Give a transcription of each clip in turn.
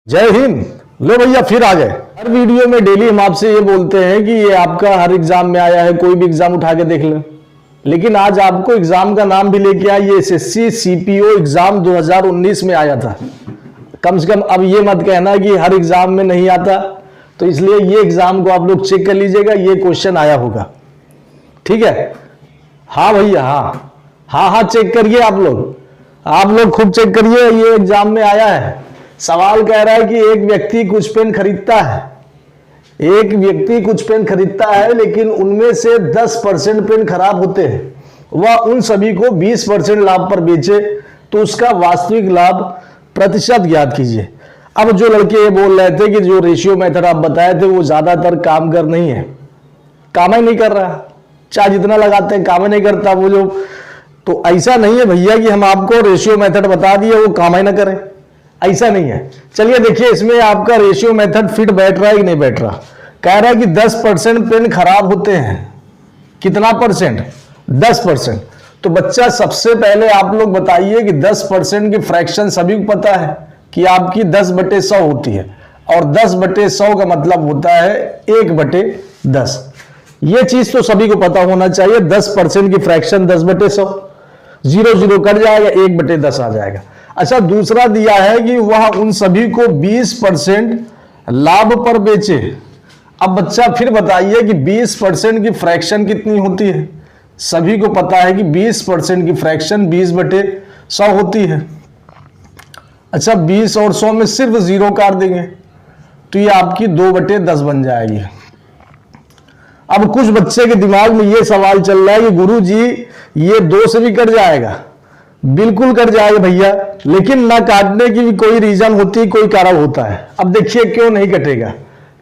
जय हिंद। लो भैया फिर आ गए। हर वीडियो में डेली हम आपसे ये बोलते हैं कि ये आपका हर एग्जाम में आया है, कोई भी एग्जाम उठा के देख लो। लेकिन आज आपको एग्जाम का नाम भी लेके आया, ये एसएससी सीपीओ एग्जाम 2019 में आया था। कम से कम अब ये मत कहना कि हर एग्जाम में नहीं आता, तो इसलिए ये एग्जाम को आप लोग चेक कर लीजिएगा, ये क्वेश्चन आया होगा। ठीक है, हाँ भैया, हाँ चेक करिए आप लोग खूब चेक करिए। ये एग्जाम में आया है, सवाल कह रहा है कि एक व्यक्ति कुछ पेन खरीदता है, लेकिन उनमें से 10% पेन खराब होते हैं, वह उन सभी को 20% लाभ पर बेचे, तो उसका वास्तविक लाभ प्रतिशत ज्ञात कीजिए। अब जो लड़के ये बोल रहे थे कि जो रेशियो मेथड आप बताए थे वो ज्यादातर काम कर नहीं है, काम ही नहीं कर रहा, चाहे जितना लगाते हैं काम ही नहीं करता वो जो। तो ऐसा नहीं है भैया कि हम आपको रेशियो मेथड बता दिए वो काम ही ना करे, ऐसा नहीं है। चलिए देखिए इसमें आपका रेशियो मेथड फिट बैठ रहा है कि नहीं बैठ रहा। कह रहा है कि 10% पेन खराब होते हैं, कितना परसेंट? 10%। तो बच्चा सबसे पहले आप लोग बताइए कि 10% की फ्रैक्शन सभी को पता है कि आपकी 10/100 होती है, और 10/100 का मतलब होता है 1/10। ये चीज तो सभी को पता होना चाहिए। 10% की फ्रैक्शन 10/100, 0 कट जाएगा, 1/10 आ जाएगा। अच्छा, दूसरा दिया है कि वह उन सभी को 20% लाभ पर बेचे। अब बच्चा फिर बताइए कि 20% की फ्रैक्शन कितनी होती है। सभी को पता है कि 20% की फ्रैक्शन 20/100 होती है। अच्छा, 20 और 100 में सिर्फ 0 काट देंगे तो ये आपकी 2/10 बन जाएगी। अब कुछ बच्चे के दिमाग में ये सवाल चल रहा है कि गुरुजी ये 2 से भी कट जाएगा। बिल्कुल कट जाएगा भैया, लेकिन ना काटने की भी कोई रीजन होती है, कोई कारण होता है। अब देखिए क्यों नहीं कटेगा।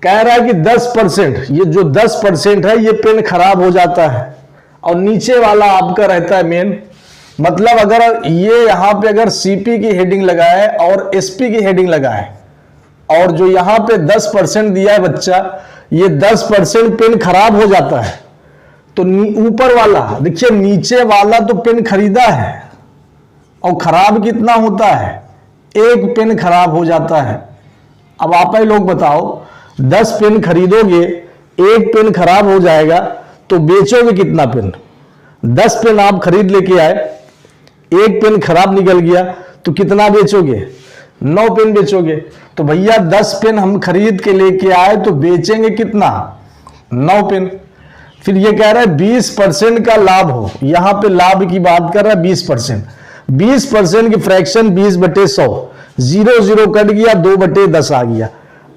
कह रहा है कि 10%, ये जो 10% है ये पेन खराब हो जाता है, और नीचे वाला आपका रहता है मेन। मतलब अगर ये यहां पे अगर सीपी की हेडिंग लगाए और एसपी की हेडिंग लगाए, और जो यहां पे 10% दिया है बच्चा, ये 10% पेन खराब हो जाता है, तो ऊपर वाला देखिए, नीचे वाला तो पेन खरीदा है और खराब कितना होता है, 1 पेन खराब हो जाता है। अब आप ही लोग बताओ, 10 पेन खरीदोगे, 1 पेन खराब हो जाएगा, तो बेचोगे कितना पेन? 10 पेन आप खरीद लेके आए, 1 पेन खराब निकल गया, तो कितना बेचोगे? 9 पेन बेचोगे। तो भैया 10 पेन हम खरीद के लेके आए तो बेचेंगे कितना? 9 पेन। फिर ये कह रहा है 20% का लाभ हो, यहां पे लाभ की बात कर रहा है 20%। 20% की फ्रैक्शन 20/100, 0 कट गया, 2/10 आ गया।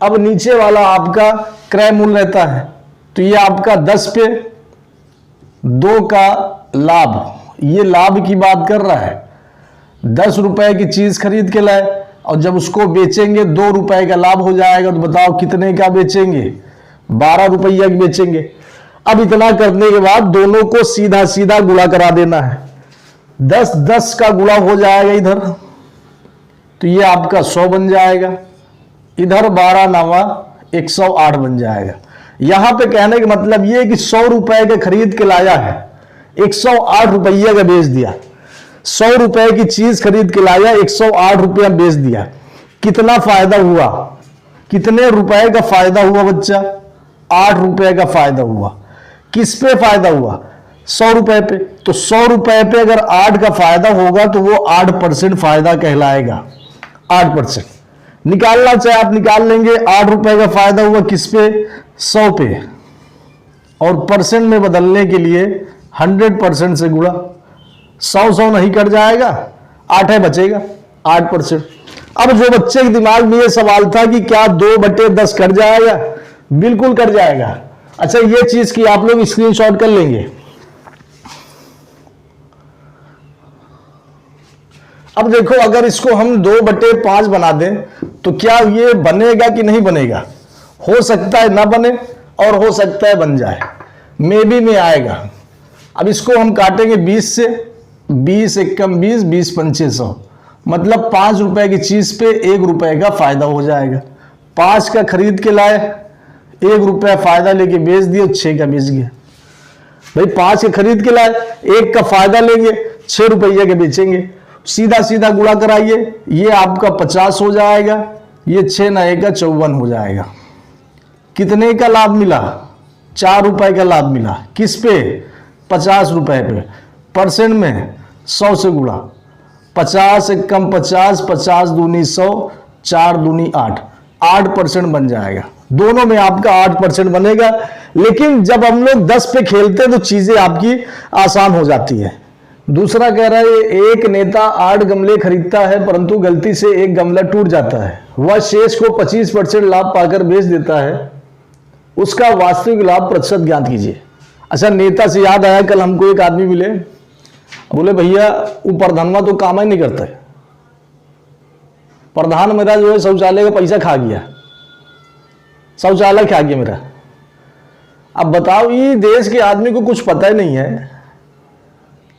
अब नीचे वाला आपका क्रय मूल्य रहता है, तो ये आपका 10 पे 2 का लाभ, ये लाभ की बात कर रहा है। 10 रुपए की चीज खरीद के लाए और जब उसको बेचेंगे 2 रुपए का लाभ हो जाएगा, तो बताओ कितने का बेचेंगे? 12 रुपया की बेचेंगे। अब इतना करने के बाद दोनों को सीधा सीधा गुणा करा देना है। 10 का गुणा हो जाएगा इधर, तो ये आपका 100 बन जाएगा। इधर 12 9 108 बन जाएगा। यहां पे कहने का मतलब ये कि 100 रुपए के खरीद के लाया है, 108 रुपया का बेच दिया। 100 रुपए की चीज खरीद के लाया, 108 रुपया बेच दिया। कितना फायदा हुआ? कितने रुपए का फायदा हुआ बच्चा? 8 रुपए का फायदा हुआ। किस पे फायदा हुआ? 100 रुपए पे। तो 100 रुपए पे अगर 8 का फायदा होगा तो वो 8% फायदा कहलाएगा। 8% निकालना चाहे आप निकाल लेंगे। 8 रुपए का फायदा हुआ किस पे? 100 पे। और परसेंट में बदलने के लिए 100% से गुणा। 100 नहीं कट जाएगा, 8 है बचेगा, 8%। अब जो बच्चे के दिमाग में ये सवाल था कि क्या 2/10 कट जाएगा, बिल्कुल कट जाएगा। अच्छा, ये चीज की आप लोग स्क्रीनशॉट कर लेंगे। अब देखो, अगर इसको हम 2/5 बना दें तो क्या ये बनेगा कि नहीं बनेगा? हो सकता है ना बने और हो सकता है बन जाए, मे बी में आएगा। अब इसको हम काटेंगे 20 से, 20 एकम 20, 20 पंचे 100, मतलब 5 रुपए की चीज पे 1 रुपए का फायदा हो जाएगा। 5 का खरीद के लाए, 1 रुपया फायदा लेके बेच दिए, 6 का बेच गया। भाई 5 के खरीद के लाए, 1 का फायदा लेंगे, 6 रुपये के बेचेंगे। सीधा सीधा गुणा कराइए, ये आपका 50 हो जाएगा, ये 6 नए का 54 हो जाएगा। कितने का लाभ मिला? 4 रुपए का लाभ मिला। किस पे? 50 रुपए पे। परसेंट में 100 से गुणा, 50 एक कम 50, 50 दूनी 100, 4 दूनी 8, 8% बन जाएगा। दोनों में आपका 8% बनेगा। लेकिन जब हम लोग 10 पे खेलते हैं तो चीजें आपकी आसान हो जाती है। दूसरा कह रहा है एक नेता 8 गमले खरीदता है परंतु गलती से एक गमला टूट जाता है, वह शेष को 25% लाभ पाकर बेच देता है, उसका वास्तविक लाभ प्रतिशत ज्ञात कीजिए। अच्छा, नेता से याद आया, कल हमको एक आदमी मिले, बोले भैया वो प्रधानवा तो काम ही नहीं करता है, प्रधान मेरा जो है शौचालय का पैसा खा गया, शौचालय खा गया मेरा। अब बताओ, ये देश के आदमी को कुछ पता ही नहीं है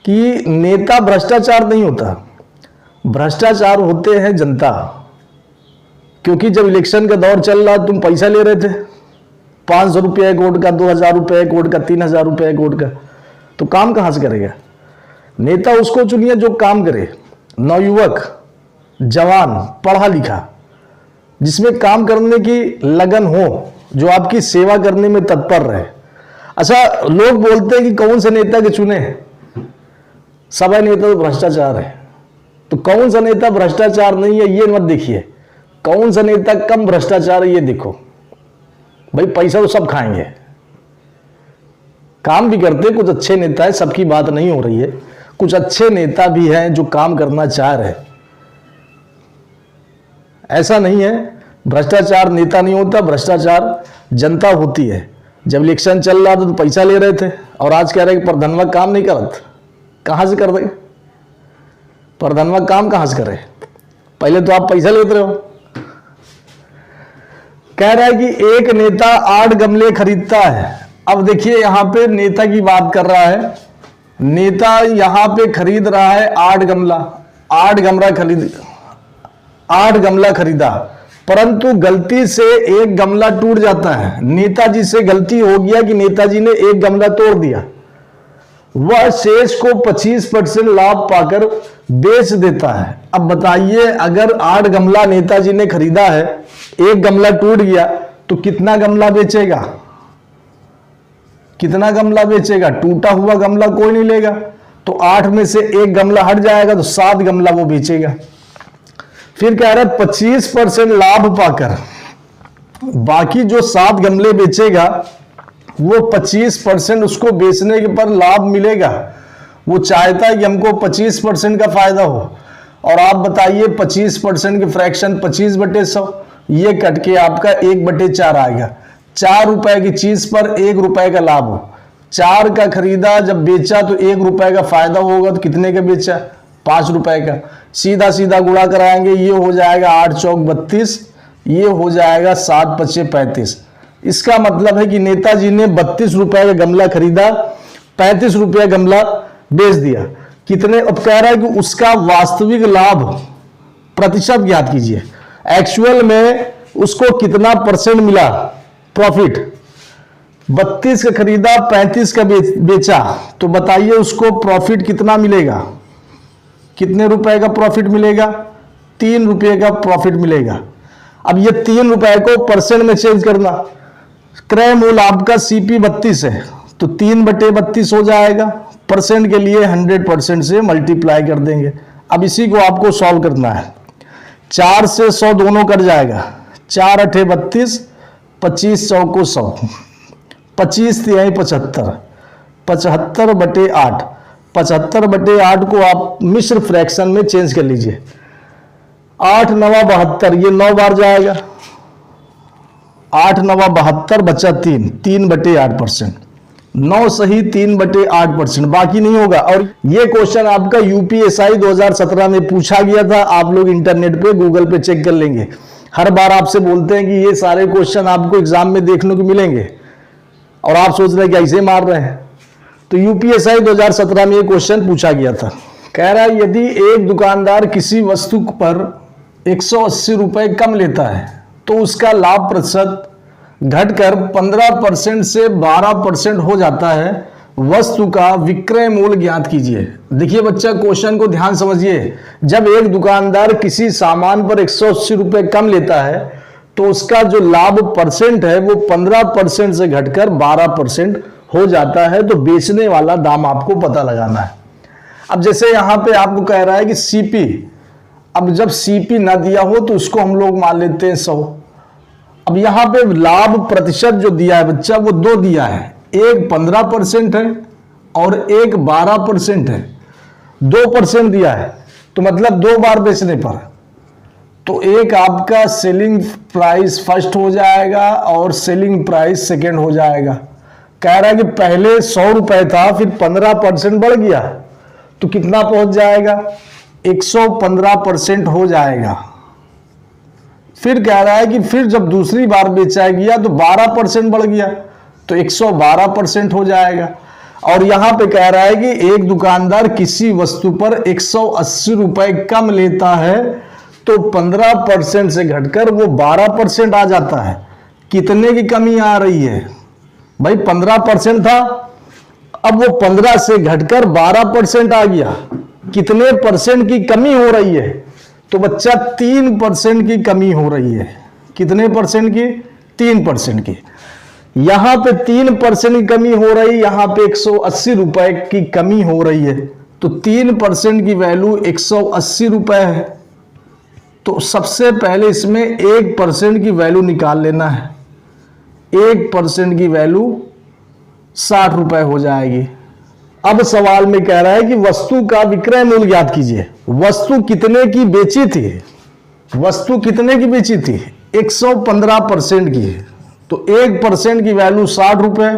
कि नेता भ्रष्टाचार नहीं होता, भ्रष्टाचार होते हैं जनता। क्योंकि जब इलेक्शन का दौर चल रहा तुम पैसा ले रहे थे 500 रुपये एक वोट का, 2000 रुपये एक वोट का, 3000 रुपये एक वोट का, तो काम कहां से करेगा? नेता उसको चुनिए जो काम करे, नवयुवक, जवान, पढ़ा लिखा, जिसमें काम करने की लगन हो, जो आपकी सेवा करने में तत्पर रहे। अच्छा, लोग बोलते हैं कि कौन से नेता के चुने, सभी नेता तो भ्रष्टाचार है। तो कौन सा नेता भ्रष्टाचार नहीं है ये मत देखिए, कौन सा नेता कम भ्रष्टाचार है ये देखो। भाई पैसा तो सब खाएंगे, काम भी करते कुछ अच्छे नेता है, सबकी बात नहीं हो रही है, कुछ अच्छे नेता भी हैं जो काम करना चाह रहे। ऐसा नहीं है भ्रष्टाचार नेता नहीं होता, भ्रष्टाचार जनता होती है। जब इलेक्शन चल रहा था तो पैसा ले रहे थे और आज कह रहे कि प्रधानवा काम नहीं करत। कहां से कर रहे? प्रधानवा काम कहां से करे? पहले तो आप पैसा लेते रहो। कह रहा है कि एक नेता 8 गमले खरीदता है। अब देखिए यहां पे नेता की बात कर रहा है, नेता यहां पे खरीद रहा है 8 गमला, 8 गमला खरीदा, परंतु गलती से एक गमला टूट जाता है। नेताजी से गलती हो गया कि नेताजी ने एक गमला तोड़ दिया, वह शेष को 25% लाभ पाकर बेच देता है। अब बताइए, अगर 8 गमला नेताजी ने खरीदा है, एक गमला टूट गया तो कितना गमला बेचेगा? कितना गमला बेचेगा? टूटा हुआ गमला कोई नहीं लेगा, तो 8 में से एक गमला हट जाएगा तो 7 गमला वो बेचेगा। फिर कह रहा है 25% लाभ पाकर बाकी जो 7 गमले बेचेगा वो 25% उसको बेचने के पर लाभ मिलेगा। वो चाहता है कि हमको 25% का फायदा हो। और आप बताइए 25% के फ्रैक्शन 25/100, ये कट के आपका 1/4 आएगा। 4 रुपए की चीज पर 1 रुपए का लाभ हो, 4 का खरीदा जब बेचा तो 1 रुपए का फायदा होगा, तो कितने का बेचा? 5 रुपए का। सीधा सीधा गुणा कराएंगे, ये हो जाएगा 8 चौक 32, ये हो जाएगा 7 पचे 35। इसका मतलब है कि नेताजी ने 32 रुपए का गमला खरीदा, 35 रुपया गमला बेच दिया। कितने? अब कह रहा है कि उसका वास्तविक लाभ प्रतिशत ज्ञात कीजिए। एक्चुअल में उसको कितना परसेंट मिला प्रॉफिट? 32 का खरीदा, 35 का बेचा, तो बताइए उसको प्रॉफिट कितना मिलेगा? कितने रुपए का प्रॉफिट मिलेगा? 3 रुपये का प्रॉफिट मिलेगा। अब ये 3 रुपए को परसेंट में चेंज करना, क्रय मूल्य आपका CP 32 है तो 3/32 हो जाएगा। परसेंट के लिए 100% से मल्टीप्लाई कर देंगे। अब इसी को आपको सॉल्व करना है। 4 से 100 दोनों कट जाएगा, 4 8 32, 25 चौको 100, 25 तिहाई 75, 75/8, 75/8 को आप मिश्र फ्रैक्शन में चेंज कर लीजिए। 8 9 72, ये 9 बार जाएगा, 8 9 72 बचा 3, 3/8%, 9 सही 3/8%, बाकी नहीं होगा। और ये क्वेश्चन आपका UPSI 2017 में पूछा गया था, आप लोग इंटरनेट पे गूगल पे चेक कर लेंगे। हर बार आपसे बोलते हैं कि ये सारे क्वेश्चन आपको एग्जाम में देखने को मिलेंगे और आप सोच रहे हैं कि ऐसे मार रहे हैं। तो UPSI 2017 में ये क्वेश्चन पूछा गया था। कह रहा है यदि एक दुकानदार किसी वस्तु पर 180 रुपए कम लेता है तो उसका लाभ प्रतिशत घटकर 15% से 12% हो जाता है, वस्तु का विक्रय मूल्य ज्ञात कीजिए। देखिए बच्चा, क्वेश्चन को ध्यान समझिए। जब एक दुकानदार किसी सामान पर 180 रुपए कम लेता है तो उसका जो लाभ परसेंट है वो 15% से घटकर 12% हो जाता है। तो बेचने वाला दाम आपको पता लगाना है। अब जैसे यहां पे आपको कह रहा है कि सीपी, अब जब सीपी ना दिया हो तो उसको हम लोग मान लेते हैं 100। अब यहां पे लाभ प्रतिशत जो दिया है बच्चा वो 2 दिया है, एक 15% है और एक 12% है। 2% दिया है तो मतलब 2 बार बेचने पर, तो एक आपका सेलिंग प्राइस फर्स्ट हो जाएगा और सेलिंग प्राइस सेकंड हो जाएगा। कह रहा है कि पहले 100 रुपए था, फिर 15% बढ़ गया तो कितना पहुंच जाएगा, 115% हो जाएगा। फिर कह रहा है कि फिर जब दूसरी बार बेचा गया तो 12% बढ़ गया तो 112% हो जाएगा। और यहां पे कह रहा है कि एक दुकानदार किसी वस्तु पर 180 रुपए कम लेता है तो 15% से घटकर वो 12% आ जाता है। कितने की कमी आ रही है भाई, 15% था, अब वो 15 से घटकर 12% आ गया। कितने परसेंट की कमी हो रही है, तो बच्चा 3% की कमी हो रही है। कितने परसेंट की, 3% की। यहां पे 3% की कमी हो रही, यहां पे 180 रुपए की कमी हो रही है, तो 3% की वैल्यू 180 रुपए है। तो सबसे पहले इसमें 1% की वैल्यू निकाल लेना है। 1% की वैल्यू 60 रुपए हो जाएगी। अब सवाल में कह रहा है कि वस्तु का विक्रय मूल्य ज्ञात कीजिए। वस्तु कितने की बेची थी, वस्तु कितने की बेची थी, 115% की है। तो 1% की वैल्यू 60 रुपए,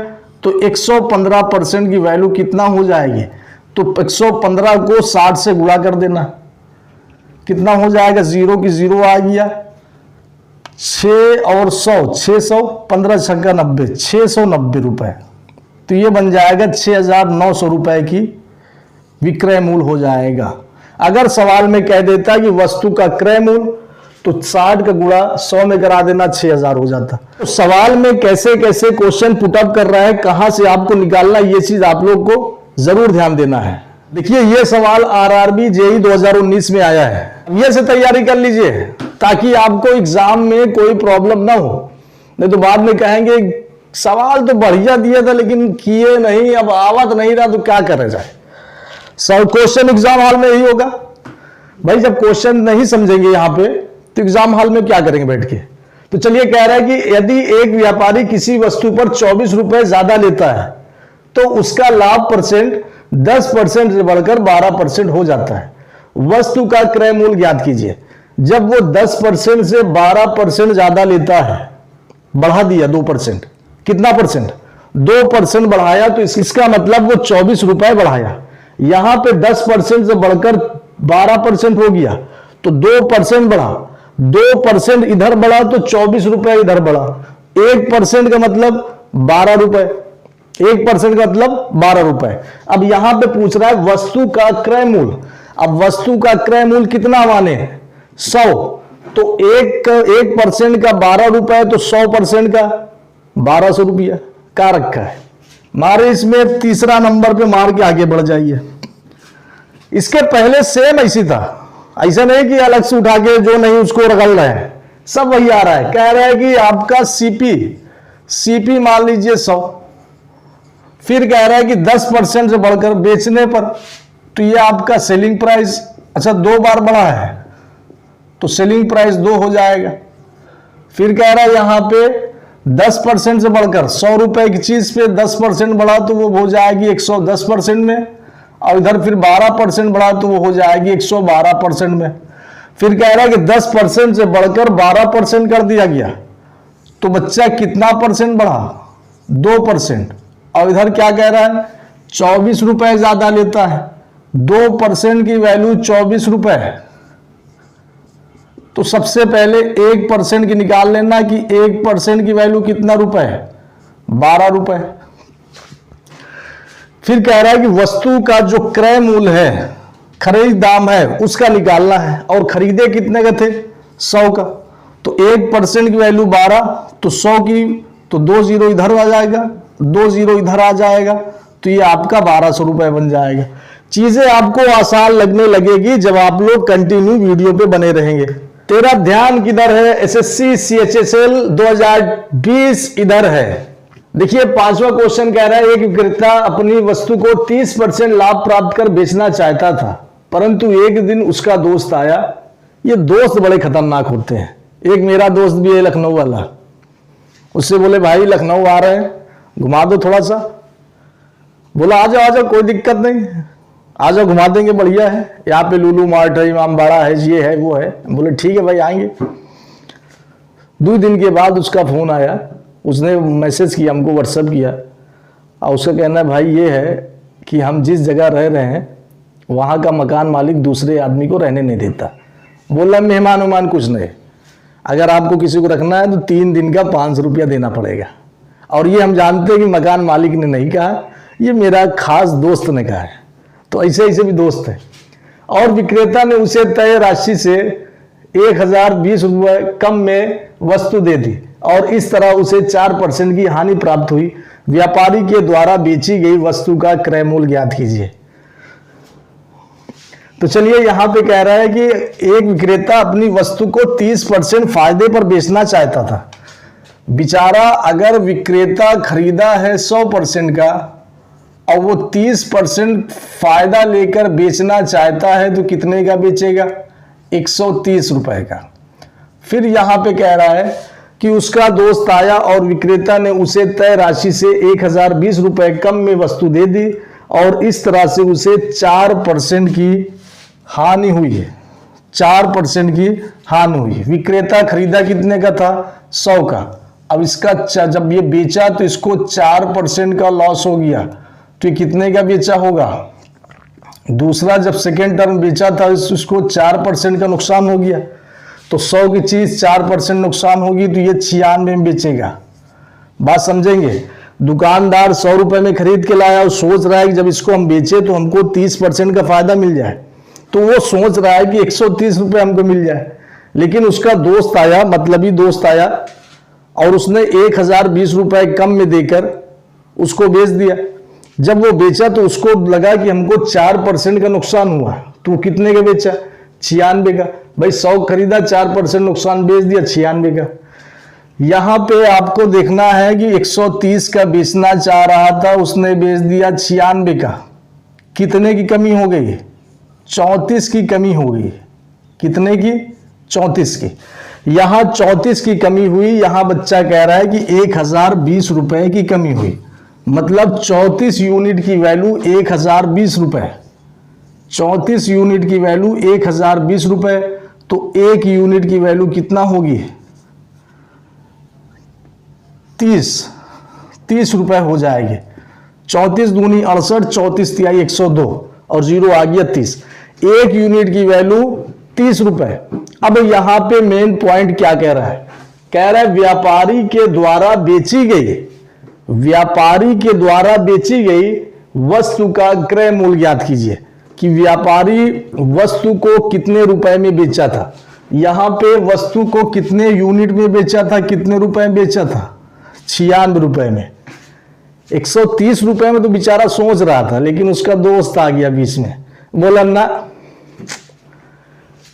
तो 115% की वैल्यू कितना हो जाएगी, तो 115 को 60 से गुणा कर देना। कितना हो जाएगा, 0 की 0 आ गया, 6 और 100, 600, 15 छक्का 90, 690 रुपए। तो ये बन जाएगा 6,900 रुपए की विक्रय मूल्य हो जाएगा। अगर सवाल में कह देता कि वस्तु का क्रय मूल्य, तो 60 का गुणा 100 में करा देना, 6,000 हो जाता। तो सवाल में कैसे कैसे क्वेश्चन पुटअप कर रहा है, कहां से आपको निकालना, ये चीज आप लोग को जरूर ध्यान देना है। देखिए ये सवाल आरआरबी जेईई 2019 में आया है। ये से तैयारी कर लीजिए ताकि आपको एग्जाम में कोई प्रॉब्लम ना हो, नहीं तो बाद में कहेंगे सवाल तो बढ़िया दिया था लेकिन किए नहीं, अब आवत नहीं रहा तो क्या करे जाए। सब क्वेश्चन एग्जाम हॉल में यही होगा भाई। जब क्वेश्चन नहीं समझेंगे यहां पे तो एग्जाम हॉल में क्या करेंगे बैठ के। तो चलिए कह रहा है कि यदि एक व्यापारी किसी वस्तु पर 24 रुपए ज्यादा लेता है तो उसका लाभ परसेंट 10% से बढ़कर 12% हो जाता है। वस्तु का क्रय मूल्य ज्ञात कीजिए। जब वो 10% से 12% ज्यादा लेता है, बढ़ा दिया 2%, कितना परसेंट, 2% बढ़ाया, तो इसका मतलब वो 24 रुपए बढ़ाया। यहां पे 10% से बढ़कर 12% हो गया, तो 2% बढ़ा, 2% इधर बढ़ा तो 24 रुपए इधर बढ़ा। 1% का मतलब 12 रुपए, 1% का मतलब 12 रुपए। अब यहां पे पूछ रहा है वस्तु का क्रय मूल्य। अब वस्तु का क्रय मूल्य कितना माने, 100, तो 1% का 12 रुपए, तो 100% का 1200 रुपया का रखा है। मारे इसमें तीसरा नंबर पे मार के आगे बढ़ जाइए। इसके पहले सेम ऐसी था, ऐसा नहीं कि अलग से उठा के जो नहीं उसको रगड़ रहे हैं, सब वही आ रहा है। कह रहा है कि आपका सीपी मान लीजिए 100, फिर कह रहा है कि 10% से बढ़कर बेचने पर, तो ये आपका सेलिंग प्राइस, अच्छा 2 बार बढ़ा है तो सेलिंग प्राइस 2 हो जाएगा। फिर कह रहा है यहां पे 10% से बढ़कर 100 रुपए की चीज पे 10% बढ़ा तो वो हो जाएगी 110% में, और इधर फिर 12% बढ़ा तो वो हो जाएगी 112% में। फिर कह रहा है कि 10% से बढ़कर 12% कर दिया गया, तो बच्चा कितना परसेंट बढ़ा, 2%। और इधर क्या कह रहा है, 24 रुपए ज्यादा लेता है, 2% की वैल्यू 24 रुपए है। तो सबसे पहले 1% की निकाल लेना कि 1% की वैल्यू कितना रुपए है, 12 रुपए। फिर कह रहा है कि वस्तु का जो क्रय मूल्य है, खरीद दाम है, उसका निकालना है, और खरीदे कितने का थे, 100 का। तो 1% की वैल्यू 12, तो 100 की, तो 2 जीरो इधर आ जाएगा, 2 जीरो इधर आ जाएगा, तो ये आपका 1200 रुपए बन जाएगा। चीजें आपको आसान लगने लगेगी जब आप लोग कंटिन्यू वीडियो पे बने रहेंगे। तेरा ध्यान किधर है? एसएससी CHSL 2020 इधर है। देखिए 5वां क्वेश्चन कह रहा है एक विक्रेता अपनी वस्तु को 30% लाभ प्राप्त कर बेचना चाहता था, परंतु एक दिन उसका दोस्त आया। ये दोस्त बड़े खतरनाक होते हैं। एक मेरा दोस्त भी है लखनऊ वाला, उससे बोले भाई लखनऊ आ रहे हैं, घुमा दो थोड़ा सा। बोला आ जाओ कोई दिक्कत नहीं, आ जाओ घुमा देंगे, बढ़िया है, यहाँ पे लुलु मार्ट है, इमाम बाड़ा है, ये है वो है। बोले ठीक है भाई आएंगे। 2 दिन के बाद उसका फोन आया, उसने मैसेज किया हमको, व्हाट्सएप किया, और उसका कहना है भाई ये है कि हम जिस जगह रह रहे हैं वहाँ का मकान मालिक दूसरे आदमी को रहने नहीं देता। बोला मेहमान उमान कुछ नहीं, अगर आपको किसी को रखना है तो 3 दिन का 500 रुपया देना पड़ेगा। और ये हम जानते हैं कि मकान मालिक ने नहीं कहा, ये मेरा खास दोस्त ने कहा है। तो ऐसे ऐसे भी दोस्त है। और विक्रेता ने उसे तय राशि से 1020 रुपये कम में वस्तु दे दी और इस तरह उसे 4% की हानि प्राप्त हुई। व्यापारी के द्वारा बेची गई वस्तु का क्रय मूल्य ज्ञात कीजिए। तो चलिए यहां पे कह रहा है कि एक विक्रेता अपनी वस्तु को 30% फायदे पर बेचना चाहता था। बेचारा, अगर विक्रेता खरीदा है 100% का और वो 30% फायदा लेकर बेचना चाहता है तो कितने का बेचेगा? 130 रुपए का। फिर यहां पे कह रहा है कि उसका दोस्त आया और विक्रेता ने उसे तय राशि से 1020 रुपए कम में वस्तु दे दी और इस तरह से उसे 4% की हानि हुई है। 4% की हानि हुई। विक्रेता खरीदा कितने का था? 100 का। अब इसका जब ये बेचा तो इसको 4% का लॉस हो गया, तो ये कितने का बेचा होगा? दूसरा जब सेकेंड टर्म बेचा था इसको 4% का नुकसान हो गया। तो 100 की चीज 4% नुकसान होगी तो ये 96 में बेचेगा। बात समझेंगे? दुकानदार 100 रुपए में खरीद के लाया और सोच रहा है कि जब इसको हम बेचे तो हमको 30% का फायदा मिल जाए, तो वो सोच रहा है कि 130 रुपए हमको मिल जाए। लेकिन उसका दोस्त आया, मतलबी दोस्त आया, और उसने 1020 रुपए कम में देकर उसको बेच दिया। जब वो बेचा तो उसको लगा कि हमको 4% का नुकसान हुआ, तो कितने का बेचा? 96 का। भाई 100 खरीदा, 4% नुकसान, बेच दिया 96 का। यहां पे आपको देखना है कि 130 का बेचना चाह रहा था, उसने बेच दिया 96 का। कितने की कमी हो गई? 34 की कमी हो गई। कितने की? 34 की। यहां 34 की कमी हुई। यहां बच्चा कह रहा है कि 1020 रुपए की कमी हुई, मतलब 34 यूनिट की वैल्यू 1020 रुपए। 34 यूनिट की वैल्यू 1020 रुपए, तो 1 यूनिट की वैल्यू कितना होगी? 30 रुपए हो जाएगी। 34 दूनी 68, 34 तिहाई 102 और 0 आ गया 30। 1 यूनिट की वैल्यू 30 रुपए। अब यहां पे मेन पॉइंट क्या कह रहा है? कह रहा है व्यापारी के द्वारा बेची गई वस्तु का क्रय मूल्य ज्ञात कीजिए। कि व्यापारी वस्तु को कितने रुपए में बेचा था। यहां पे वस्तु को कितने यूनिट में बेचा था, कितने रुपए में बेचा था? 96 रुपए में। 130 रुपए में तो बेचारा सोच रहा था, लेकिन उसका दोस्त आ गया बीच में, बोला ना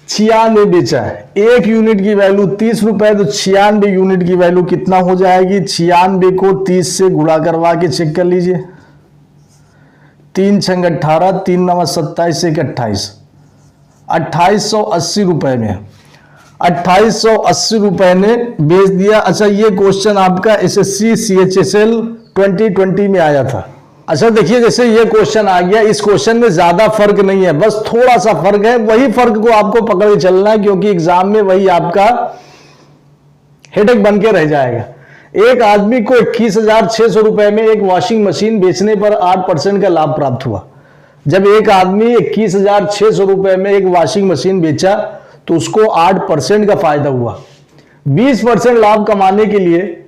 96 में बेचा है। 1 यूनिट की वैल्यू 30 रुपए, तो 96 यूनिट की वैल्यू कितना हो जाएगी? 96 को 30 से गुणा करवा के चेक कर लीजिए। 3 छंग 18, 3 9 27, 1 28, 2880 रुपए में 2880 रुपए ने बेच दिया। अच्छा, ये क्वेश्चन आपका एसएससी CHSL 2020 में आया था। अच्छा देखिए, जैसे ये क्वेश्चन आ गया, इस क्वेश्चन में ज्यादा फर्क नहीं है, बस थोड़ा सा फर्क है। वही फर्क को आपको पकड़ के चलना है, क्योंकि एग्जाम में वही आपका हेडेक बन के रह जाएगा। एक आदमी को 21,600 रुपए में एक वॉशिंग मशीन बेचने पर 8% का लाभ प्राप्त हुआ। जब एक आदमी 21,600 रुपए में एक वॉशिंग मशीन बेचा तो उसको 8% का फायदा हुआ। 20% लाभ कमाने के लिए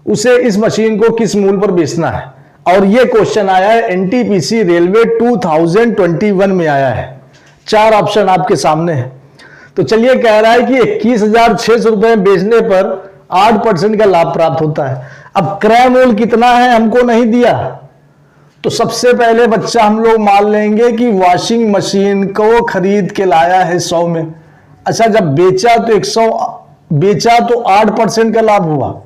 उसे इस मशीन को किस मूल्य पर बेचना है? और यह क्वेश्चन आया है NTPC रेलवे 2021 में आया है। 4 ऑप्शन आपके सामने है। तो चलिए, कह रहा है कि 21,600 रुपए में बेचने पर 8% का लाभ प्राप्त होता है। अब क्रय मूल्य कितना है हमको नहीं दिया, तो सबसे पहले बच्चा हम लोग मान लेंगे कि वॉशिंग मशीन को खरीद के लाया है 100 में। अच्छा, जब बेचा तो 100, बेचा तो 8% का लाभ हुआ।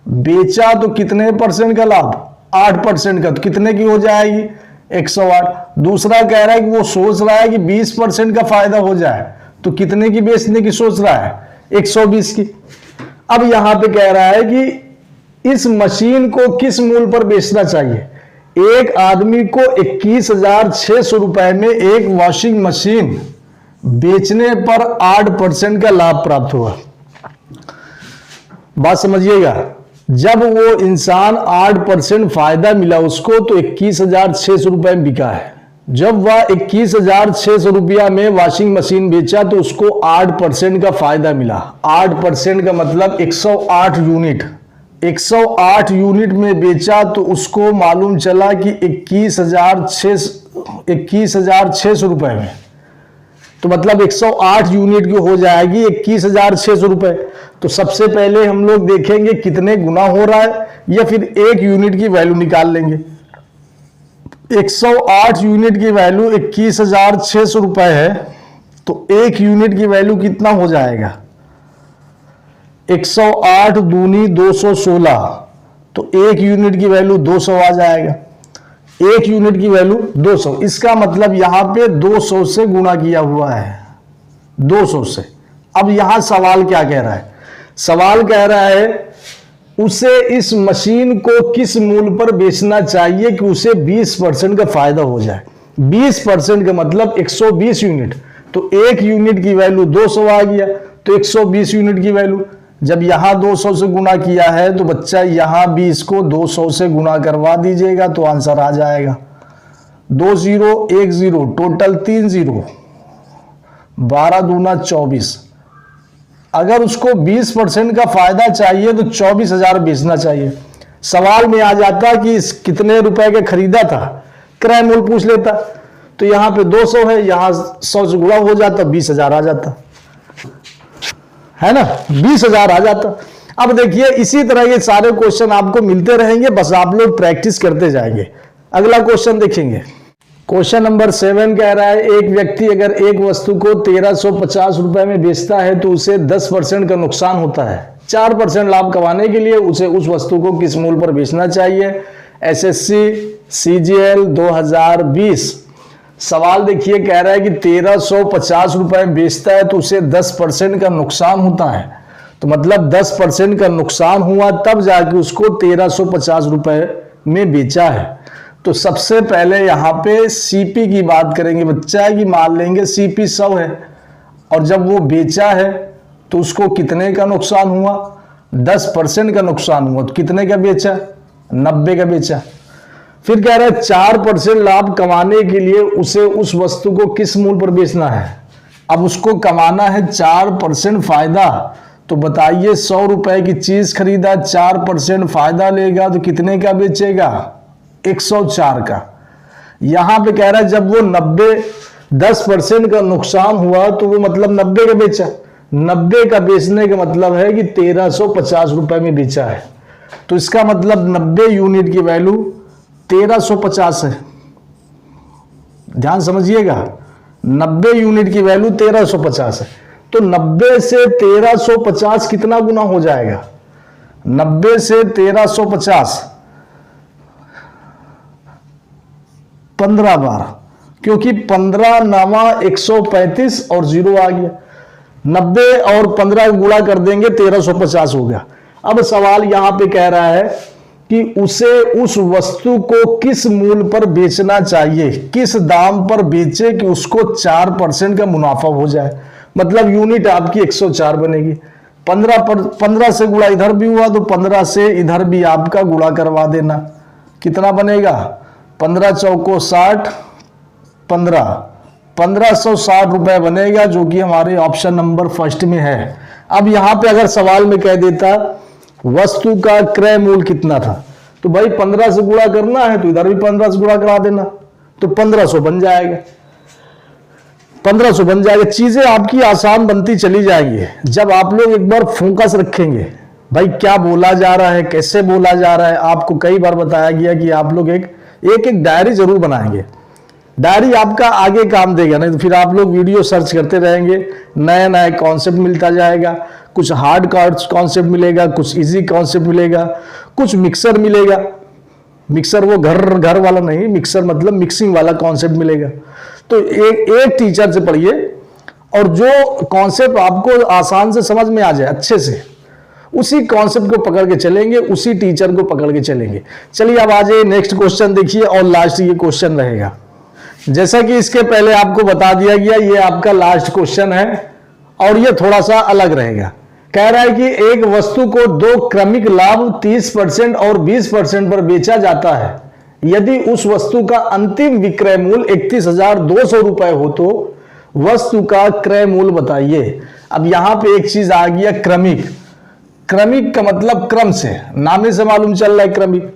बेचा तो कितने परसेंट का लाभ? 8% का। तो कितने की हो जाएगी? 108। दूसरा कह रहा है कि वो सोच रहा है कि 20% का फायदा हो जाए, तो कितने की बेचने की सोच रहा है? 120 की। अब यहां पे कह रहा है कि इस मशीन को किस मूल्य पर बेचना चाहिए। एक आदमी को 21,600 रुपए में एक वॉशिंग मशीन बेचने पर 8% का लाभ प्राप्त हुआ। बात समझिएगा, जब वो इंसान 8% फायदा मिला उसको, तो 21,600 रुपए में बिका है। जब वह 21,600 रुपया में वॉशिंग मशीन बेचा तो उसको 8% का फायदा मिला। 8% का मतलब 108 यूनिट। 108 यूनिट में बेचा तो उसको मालूम चला कि 21,600 रुपए में, तो मतलब 108 यूनिट की हो जाएगी 21,600 रुपए। तो सबसे पहले हम लोग देखेंगे कितने गुना हो रहा है, या फिर एक यूनिट की वैल्यू निकाल लेंगे। 108 यूनिट की वैल्यू 21,600 रुपए है, तो एक यूनिट की वैल्यू कितना हो जाएगा? 108 दूनी 216, तो एक यूनिट की वैल्यू 200 आ जाएगा। एक यूनिट की वैल्यू 200, इसका मतलब यहां पे 200 से गुणा किया हुआ है, 200 से। अब यहां सवाल क्या कह रहा है? सवाल कह रहा है उसे इस मशीन को किस मूल्य पर बेचना चाहिए कि उसे 20% का फायदा हो जाए। 20% का मतलब 120 यूनिट, तो एक यूनिट की वैल्यू 200 आ गया, तो 120 यूनिट की वैल्यू। जब यहां 200 से गुणा किया है तो बच्चा यहां 20 को 200 से गुणा करवा दीजिएगा तो आंसर आ जाएगा। 2 0 1 0, टोटल 3 0, 12 दूना 24। अगर उसको 20% का फायदा चाहिए तो 24,000 बेचना चाहिए। सवाल में आ जाता कि इस कितने रुपए के खरीदा था, क्रय मूल्य पूछ लेता। तो यहां पे 200 है, यहां 100 से गुणा हो जाता, 20,000 आ जाता है ना, 20,000 आ जाता। अब देखिए इसी तरह ये सारे क्वेश्चन आपको मिलते रहेंगे, बस आप लोग प्रैक्टिस करते जाएंगे। अगला क्वेश्चन देखेंगे। क्वेश्चन नंबर 7 कह रहा है एक व्यक्ति अगर एक वस्तु को 1350 रुपए में बेचता है तो उसे 10% का नुकसान होता है। 4% लाभ कमाने के लिए उसे उस वस्तु को किस मूल्य पर बेचना चाहिए। SSC CGL 2020। सवाल देखिए, कह रहा है कि 1350 रुपए बेचता है तो उसे 10% का नुकसान होता है। तो मतलब 10% का नुकसान हुआ तब जाके उसको 1350 रुपए में बेचा है। तो सबसे पहले यहां पे सीपी की बात करेंगे बच्चा, कि मान लेंगे सीपी 100 है और जब वो बेचा है तो उसको कितने का नुकसान हुआ? 10% का नुकसान हुआ। तो कितने का बेचा? 90 का बेचा। फिर कह रहा है 4% लाभ कमाने के लिए उसे उस वस्तु को किस मूल्य पर बेचना है। अब उसको कमाना है 4% फायदा, तो बताइए 100 रुपए की चीज खरीदा, 4% फायदा लेगा तो कितने का बेचेगा? 104 का। यहां पे कह रहा है जब वो 10% का नुकसान हुआ तो वो मतलब 90 का बेचा। 90 का बेचने का मतलब है कि 1350 रुपए में बेचा है। तो इसका मतलब 90 यूनिट की वैल्यू 1350 है। ध्यान समझिएगा, 90 यूनिट की वैल्यू 1350 है। तो 90 से 1350 कितना गुना हो जाएगा? 90 से 1350 15 बार, क्योंकि 15 9 135 और 0 आ गया। 90 और 15 गुणा कर देंगे 1350 हो गया। अब सवाल यहां पे कह रहा है कि उसे उस वस्तु को किस मूल्य पर बेचना चाहिए, किस दाम पर बेचे कि उसको 4% का मुनाफा हो जाए। मतलब यूनिट आपकी 104 बनेगी। 15 से गुणा इधर भी हुआ तो 15 से इधर भी आपका गुणा करवा देना। कितना बनेगा? 15 चौको 60, 1560 रुपए बनेगा, जो कि हमारे ऑप्शन नंबर फर्स्ट में है। अब यहां पे अगर सवाल में कह देता वस्तु का क्रय मूल्य कितना था, तो भाई 15 से गुणा करना है तो इधर भी 15 से गुणा करा देना, तो 1500 बन जाएगा। 1500 बन जाएगा। चीजें आपकी आसान बनती चली जाएंगी जब आप लोग एक बार फोकस रखेंगे। भाई क्या बोला जा रहा है, कैसे बोला जा रहा है, आपको कई बार बताया गया कि आप लोग एक एक एक डायरी जरूर बनाएंगे। डायरी आपका आगे काम देगा, नहीं तो फिर आप लोग वीडियो सर्च करते रहेंगे, नया नया कॉन्सेप्ट मिलता जाएगा, कुछ हार्ड कॉन्सेप्ट मिलेगा, कुछ इजी कॉन्सेप्ट मिलेगा, कुछ मिक्सर मिलेगा। मिक्सर वो घर वाला नहीं, मिक्सर मतलब मिक्सिंग वाला कॉन्सेप्ट मिलेगा। तो एक टीचर से पढ़िए और जो कॉन्सेप्ट आपको आसान से समझ में आ जाए अच्छे से, उसी कॉन्सेप्ट को पकड़ के चलेंगे, उसी टीचर को पकड़ के चलेंगे। चलिए अब आ जाइए नेक्स्ट क्वेश्चन देखिए, और लास्ट ये क्वेश्चन रहेगा। जैसा कि इसके पहले आपको बता दिया गया, ये आपका लास्ट क्वेश्चन है और ये थोड़ा सा अलग रहेगा। कह रहा है कि एक वस्तु को दो क्रमिक लाभ 30% और 20% पर बेचा जाता है। यदि उस वस्तु का अंतिम विक्रय मूल्य 31,200 रुपए हो तो वस्तु का क्रय मूल्य बताइए। अब यहां पे एक चीज आ गया, क्रमिक। क्रमिक का मतलब क्रम से, नामे से मालूम चल रहा है क्रमिक,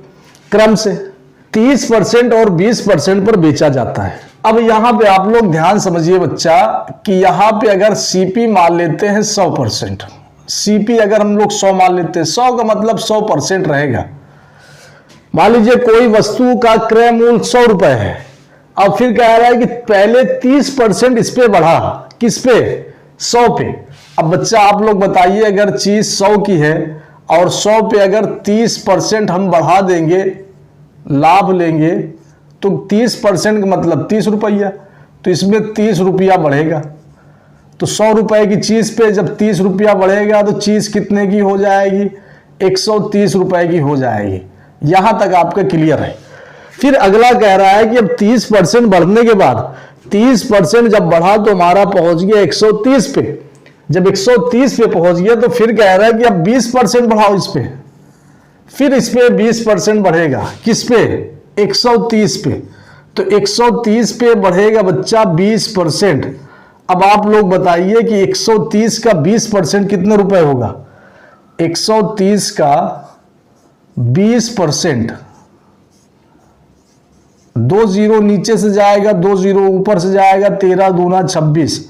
क्रम से 30% और 20% पर बेचा जाता है। अब यहां पे आप लोग ध्यान समझिए बच्चा कि यहां पे अगर सीपी मान लेते हैं 100%, सीपी अगर हम लोग 100 मान लेते हैं, 100 का मतलब 100% रहेगा। मान लीजिए कोई वस्तु का क्रय मूल्य 100 रुपए है, अब फिर कह रहा है कि पहले 30% इस पे बढ़ा, किस पे? 100 पे। अब बच्चा आप लोग बताइए, अगर चीज 100 की है और 100 पे अगर 30% हम बढ़ा देंगे, लाभ लेंगे, तो 30% का मतलब 30 रुपया, तो इसमें 30 रुपया बढ़ेगा। तो 100 रुपए की चीज पे जब 30 रुपया बढ़ेगा तो चीज कितने की हो जाएगी? 130 रुपए की हो जाएगी। यहां तक आपका क्लियर है। फिर अगला कह रहा है कि अब 30% बढ़ने के बाद 30% जब बढ़ा तो हमारा पहुंच गया 130 पे। जब 130 पे पहुंच गया तो फिर कह रहा है कि अब 20% बढ़ाओ इस पे, फिर इस पे 20% बढ़ेगा, किस पे? 130 पे। तो 130 पे बढ़ेगा बच्चा 20%। अब आप लोग बताइए कि 130 का 20% कितने रुपए होगा? 130 का 20%, 2 जीरो नीचे से जाएगा, 2 जीरो ऊपर से जाएगा, 13 दूना 26।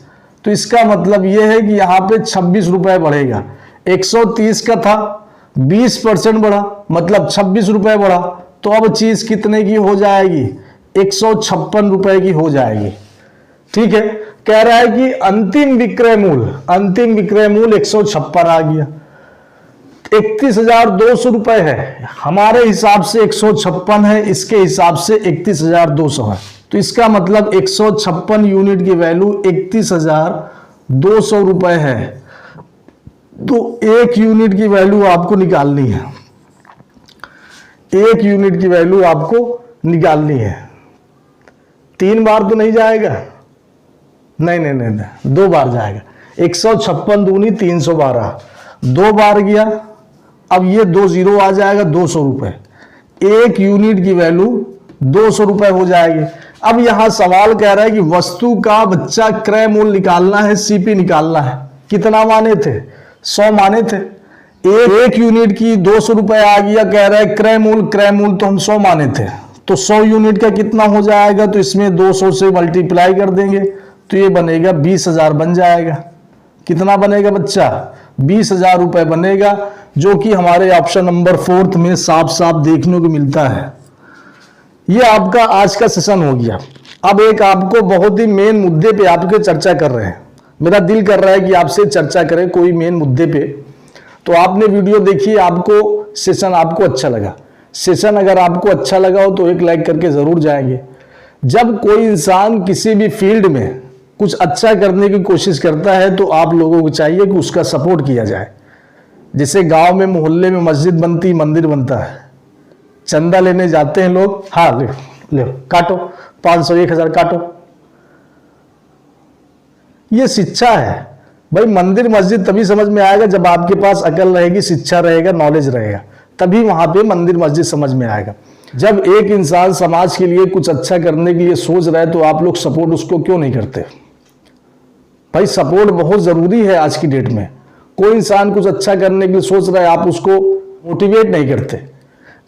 तो इसका मतलब यह है कि यहां पे 26 रुपए बढ़ेगा। 130 का था, 20% बढ़ा, मतलब 26 रुपए बढ़ा, तो अब चीज कितने की हो जाएगी? 156 रुपए की हो जाएगी। ठीक है, कह रहा है कि अंतिम विक्रय मूल्य 156 आ गया। 31,200 रुपए है, हमारे हिसाब से 156 है, इसके हिसाब से 31,200 है। तो इसका मतलब 156 यूनिट की वैल्यू 31,200 रुपए है। तो एक यूनिट की वैल्यू आपको निकालनी है, एक यूनिट की वैल्यू आपको निकालनी है। 3 बार तो नहीं जाएगा, नहीं, 2 बार जाएगा। 156 दूनी 312, 2 बार गया। अब ये 2 जीरो आ जाएगा, 200 रुपए। एक यूनिट की वैल्यू 200 रुपए हो जाएगी। अब यहां सवाल कह रहा है कि वस्तु का बच्चा क्रय मूल्य निकालना है, सीपी निकालना है। कितना माने थे? 100 माने थे। एक यूनिट की 200 रुपए आ गया, कह रहा है क्रय मूल्य तो हम 100 माने थे, तो 100 यूनिट का कितना हो जाएगा? तो इसमें 200 से मल्टीप्लाई कर देंगे तो ये बनेगा 20,000 बन जाएगा। कितना बनेगा बच्चा? 20,000 रुपए बनेगा, जो कि हमारे ऑप्शन नंबर 4 में साफ साफ देखने को मिलता है। ये आपका आज का सेशन हो गया। अब एक आपको बहुत ही मेन मुद्दे पे आपके चर्चा कर रहे हैं। मेरा दिल कर रहा है कि आपसे चर्चा करें कोई मेन मुद्दे पे। तो आपने वीडियो देखी, आपको सेशन आपको अच्छा लगा। सेशन अगर आपको अच्छा लगा हो तो एक लाइक करके जरूर जाएंगे। जब कोई इंसान किसी भी फील्ड में कुछ अच्छा करने की कोशिश करता है तो आप लोगों को चाहिए कि उसका सपोर्ट किया जाए। जैसे गांव में मोहल्ले में मस्जिद बनती, मंदिर बनता है, चंदा लेने जाते हैं लोग, हाँ ले काटो, 500 1000 काटो। ये शिक्षा है भाई। मंदिर मस्जिद तभी समझ में आएगा जब आपके पास अकल रहेगी, शिक्षा रहेगा, नॉलेज रहेगा, तभी वहां पे मंदिर मस्जिद समझ में आएगा। जब एक इंसान समाज के लिए कुछ अच्छा करने के लिए सोच रहा है तो आप लोग सपोर्ट उसको क्यों नहीं करते? भाई सपोर्ट बहुत जरूरी है आज की डेट में। कोई इंसान कुछ अच्छा करने के लिए सोच रहा है, आप उसको मोटिवेट नहीं करते।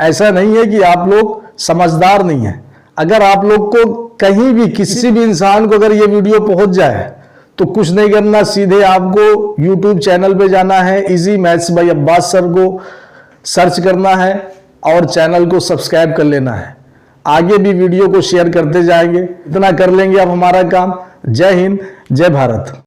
ऐसा नहीं है कि आप लोग समझदार नहीं है। अगर आप लोग को कहीं भी किसी भी इंसान को अगर ये वीडियो पहुंच जाए तो कुछ नहीं करना, सीधे आपको YouTube चैनल पे जाना है, easy maths by Abbas sir को सर्च करना है और चैनल को सब्सक्राइब कर लेना है। आगे भी वीडियो को शेयर करते जाएंगे। इतना कर लेंगे अब हमारा काम। जय हिंद, जय भारत।